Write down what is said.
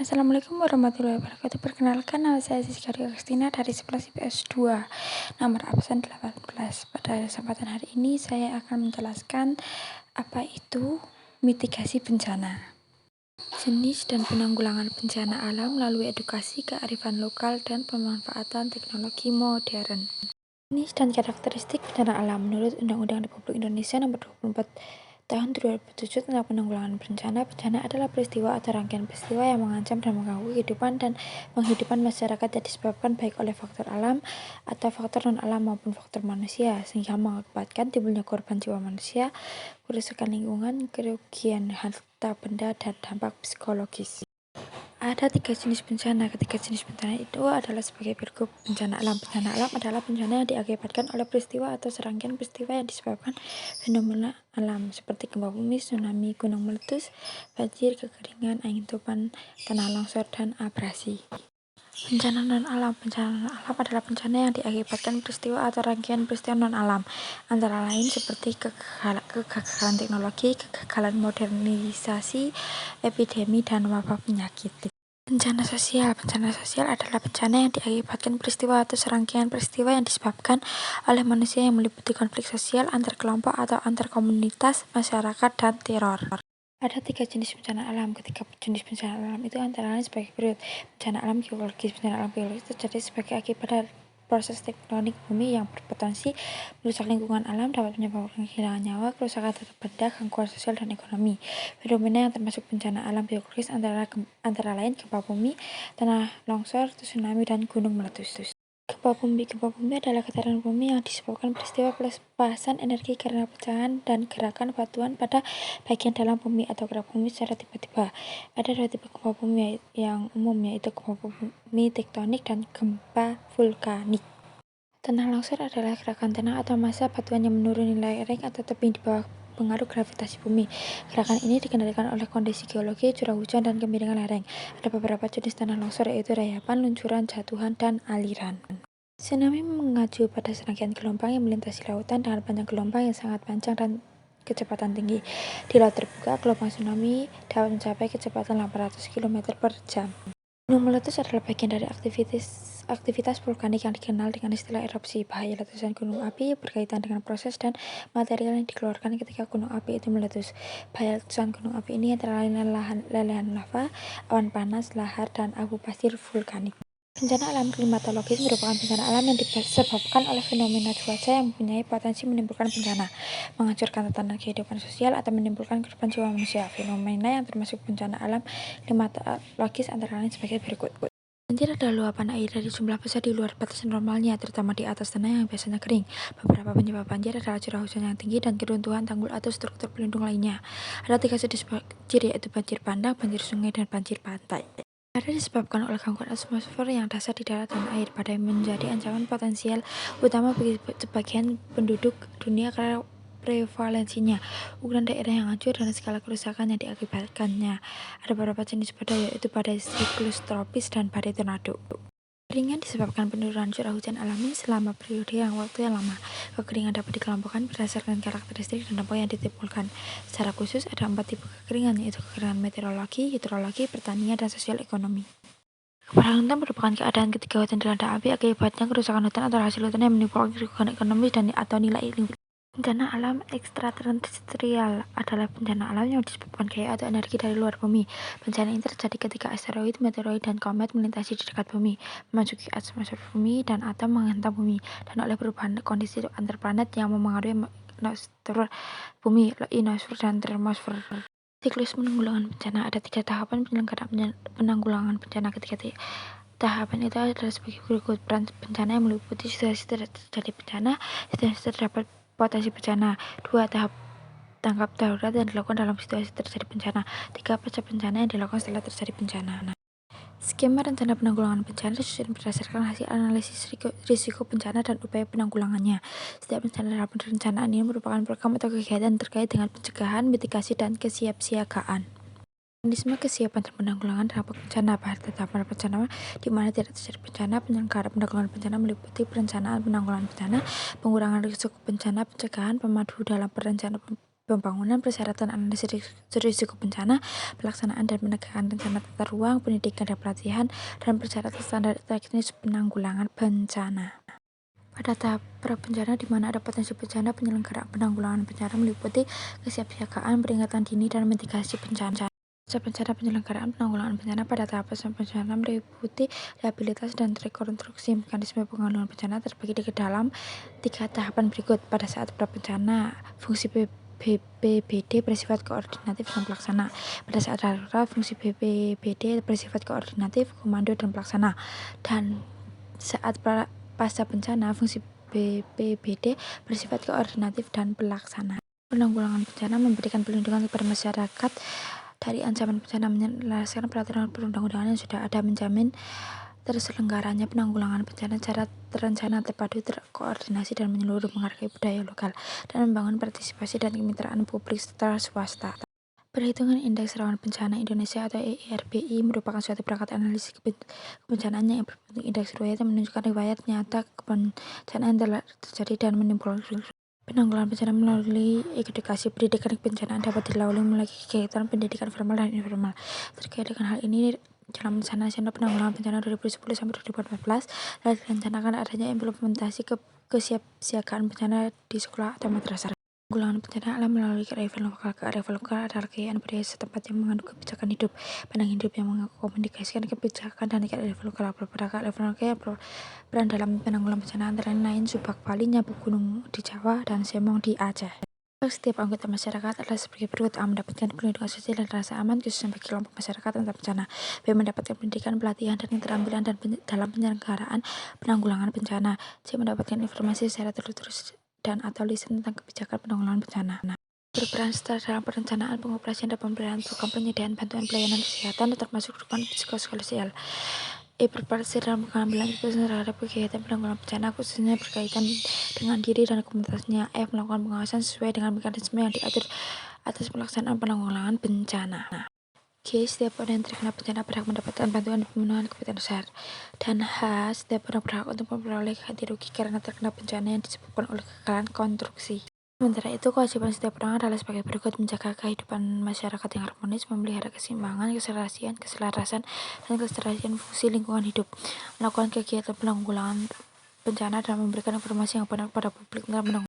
Assalamualaikum warahmatullahi wabarakatuh. Perkenalkan, nama saya Siska Kristina dari 11 IPS 2, nomor absen 18. Pada kesempatan hari ini saya akan menjelaskan apa itu mitigasi bencana, jenis dan penanggulangan bencana alam melalui edukasi, kearifan lokal, dan pemanfaatan teknologi modern. Jenis dan karakteristik bencana alam menurut Undang-Undang Republik Indonesia Nomor 24 Tahun 2007 tentang penanggulangan bencana. Bencana adalah peristiwa atau rangkaian peristiwa yang mengancam dan mengganggu kehidupan dan penghidupan masyarakat yang disebabkan baik oleh faktor alam atau faktor non-alam maupun faktor manusia, sehingga mengakibatkan timbulnya korban jiwa manusia, kerusakan lingkungan, kerugian harta benda, dan dampak psikologis. Ada 3 jenis bencana. Ketiga jenis bencana itu adalah sebagai berikut. Bencana alam. Bencana alam adalah bencana yang diakibatkan oleh peristiwa atau serangkaian peristiwa yang disebabkan fenomena alam seperti gempa bumi, tsunami, gunung meletus, banjir, kekeringan, angin topan, tanah longsor, dan abrasi. Bencana non-alam. Bencana non-alam adalah bencana yang diakibatkan peristiwa atau rangkaian peristiwa non-alam, antara lain seperti kegagalan teknologi, kegagalan modernisasi, epidemi, dan wabah penyakit. Bencana sosial. Bencana sosial adalah bencana yang diakibatkan peristiwa atau serangkaian peristiwa yang disebabkan oleh manusia yang meliputi konflik sosial antar kelompok atau antar komunitas, masyarakat, dan teror. Ada 3 jenis bencana alam. Ketiga jenis bencana alam itu antara lain sebagai berikut. Bencana alam geologis. Bencana alam geologis terjadi sebagai akibat dari proses tektonik bumi yang berpotensi merusak lingkungan alam, dapat menyebabkan kehilangan nyawa, kerusakan harta benda, gangguan sosial dan ekonomi. Fenomena yang termasuk bencana alam geologis antara lain gempa bumi, tanah longsor, tsunami, dan gunung meletus. Gempa bumi. Gempa bumi adalah getaran bumi yang disebabkan peristiwa pelepasan energi karena pecahan dan gerakan batuan pada bagian dalam bumi atau gerak bumi secara tiba-tiba. Ada 2 tipe gempa bumi yang umum, yaitu gempa bumi tektonik dan gempa vulkanik. Tanah longsor adalah gerakan tanah atau massa batuan yang menuruni lereng atau tebing di bawah pengaruh gravitasi bumi. Gerakan ini dikendalikan oleh kondisi geologi, curah hujan, dan kemiringan lereng. Ada beberapa jenis tanah longsor, yaitu rayapan, luncuran, jatuhan, dan aliran. Tsunami mengacu pada serangkaian gelombang yang melintasi lautan dengan panjang gelombang yang sangat panjang dan kecepatan tinggi. Di laut terbuka, gelombang tsunami dapat mencapai kecepatan 800 km per jam. Gunung meletus adalah bagian dari aktivitas vulkanik yang dikenal dengan istilah erupsi. Bahaya letusan gunung api berkaitan dengan proses dan material yang dikeluarkan ketika gunung api itu meletus. Bahaya letusan gunung api ini antara lain lelehan lava, awan panas, lahar, dan abu pasir vulkanik. Bencana alam klimatologis merupakan bencana alam yang disebabkan oleh fenomena cuaca yang mempunyai potensi menimbulkan bencana, menghancurkan tatanan kehidupan sosial, atau menimbulkan korban jiwa manusia. Fenomena yang termasuk bencana alam klimatologis antara lain sebagai berikut. Banjir adalah luapan air dari jumlah besar di luar batas normalnya, terutama di atas tanah yang biasanya kering. Beberapa penyebab banjir adalah curah hujan yang tinggi dan keruntuhan tanggul atau struktur pelindung lainnya. Ada 3 jenis banjir, yaitu banjir bandang, banjir sungai, dan banjir pantai. Badai disebabkan oleh gangguan atmosfer yang dasar di darat dan air. Badai menjadi ancaman potensial utama bagi sebagian penduduk dunia karena prevalensinya, ukuran daerah yang hancur, dan skala kerusakan yang diakibatkannya. Ada beberapa jenis badai, yaitu badai siklus tropis dan badai tornado. Kekeringan disebabkan penurunan curah hujan alami selama periode waktu yang lama. Kekeringan dapat dikelompokkan berdasarkan karakteristik dan dampak yang ditimbulkan. Secara khusus ada 4 tipe kekeringan, yaitu kekeringan meteorologi, hidrologi, pertanian, dan sosial ekonomi. Kebakaran hutan merupakan keadaan ketika hutan dilanda api, akibatnya kerusakan hutan atau hasil hutan yang menimbulkan kerugian ekonomi dan atau nilai lingkungan. Bencana alam ekstraterestrial adalah bencana alam yang disebabkan gaya atau energi dari luar bumi. Bencana ini terjadi ketika asteroid, meteoroid, dan komet melintasi di dekat bumi, memasuki atmosfer bumi dan atau menghantam bumi, dan oleh perubahan kondisi antar planet yang memengaruhi ionosfer bumi, ionosfer, dan termosfer. Siklus penanggulangan bencana. Ada 3 tahapan penyelenggaraan penanggulangan bencana. Ketiga tahapan itu adalah sebagai berikut. Peran bencana yang meliputi situasi terjadi bencana, situasi terdapat potensi bencana. 2. Tahap tanggap darurat yang dilakukan dalam situasi terjadi bencana. 3. Pasca bencana yang dilakukan setelah terjadi bencana. Skema rencana penanggulangan bencana disusun berdasarkan hasil analisis risiko bencana dan upaya penanggulangannya. Setiap bencana dalam perencanaan ini merupakan program atau kegiatan terkait dengan pencegahan, mitigasi, dan kesiapsiagaan. Mekanisme kesiapan dan penanggulangan dampak bencana. Pada tahapan perencanaan di mana tidak terjadi bencana, penyelenggara penanggulangan bencana meliputi perencanaan penanggulangan bencana, pengurangan risiko bencana, pencegahan, pemadu dalam perencanaan pembangunan, persyaratan analisis risiko bencana, pelaksanaan dan penegakan rencana tata ruang, pendidikan dan pelatihan, dan persyaratan standar teknis penanggulangan bencana. Pada tahap pra-bencana di mana ada potensi bencana, penyelenggaraan penanggulangan bencana meliputi kesiapsiagaan, peringatan dini, dan mitigasi bencana. Bencana penyelenggaraan penanggulangan bencana pada tahap bencana meliputi rehabilitasi dan rekonstruksi mekanisme penanggulangan bencana terbagi ke dalam 3 tahapan berikut. Pada saat pra-bencana, fungsi BPBD bersifat koordinatif dan pelaksana. Pada saat darurat, fungsi BPBD bersifat koordinatif, komando, dan pelaksana. Dan saat pasca bencana, fungsi BPBD bersifat koordinatif dan pelaksana. Penanggulangan bencana memberikan perlindungan kepada masyarakat dari ancaman bencana, menyelaraskan peraturan perundang-undangan yang sudah ada, menjamin terselenggaranya penanggulangan bencana secara terencana, terpadu, terkoordinasi, dan menyeluruh, menghargai budaya lokal, dan membangun partisipasi dan kemitraan publik serta swasta. Perhitungan Indeks Rawan Bencana Indonesia atau EIRBI merupakan suatu perangkat analisis kebencanaan yang berbentuk indeks riwayat yang menunjukkan riwayat nyata kebencanaan yang telah terjadi dan menimbulkan penanggulangan bencana melalui edukasi. Pendidikan kebencanaan dapat dilalui melalui kegiatan pendidikan formal dan informal. Terkait dengan hal ini, dalam Rencana Nasional Penanggulangan Bencana 2010-2014 telah direncanakan adanya implementasi kesiapsiagaan bencana di sekolah atau madrasah. Penanggulangan bencana alam melalui kearifan lokal. Kearifan lokal adalah kekayaan budaya setempat yang mengandung kebijakan hidup, pandang hidup yang mengkomunikasikan kebijakan dan kearifan lokal. Beberapa kearifan lokal yang berperan dalam penanggulangan bencana antara lain Subak Bali, Nyabu Gunung di Jawa, dan Semong di Aceh. Setiap anggota masyarakat adalah sebagai berikut: A. Mendapatkan perlindungan sosial dan rasa aman khususnya bagi kelompok masyarakat tentang bencana. B. Mendapatkan pendidikan, pelatihan, dan keterampilan dalam penyelenggaraan penanggulangan bencana. C. Mendapatkan informasi secara tertulis dan atau lisan tentang kebijakan penanggulangan bencana. Berperan serta dalam perencanaan, pengoperasian, dan pemberian program penyediaan bantuan pelayanan kesehatan termasuk dukungan psikososial. E. Berperan serta dalam pengambilan keputusan terhadap kegiatan penanggulangan bencana khususnya berkaitan dengan diri dan komunitasnya. F. Melakukan pengawasan sesuai dengan mekanisme yang diatur atas pelaksanaan penanggulangan bencana. G. Setiap orang yang terkena bencana berhak mendapatkan bantuan dan pemenuhan kebutuhan dasar. Dan H. Setiap orang berhak untuk memperoleh ganti rugi karena terkena bencana yang disebabkan oleh kegagalan konstruksi. Sementara itu, kewajiban setiap orang adalah sebagai berikut: menjaga kehidupan masyarakat yang harmonis, memelihara keseimbangan, keselarasan, dan keterisian fungsi lingkungan hidup, melakukan kegiatan penanggulangan bencana, dan memberikan informasi yang benar kepada publik tentang penanggulangan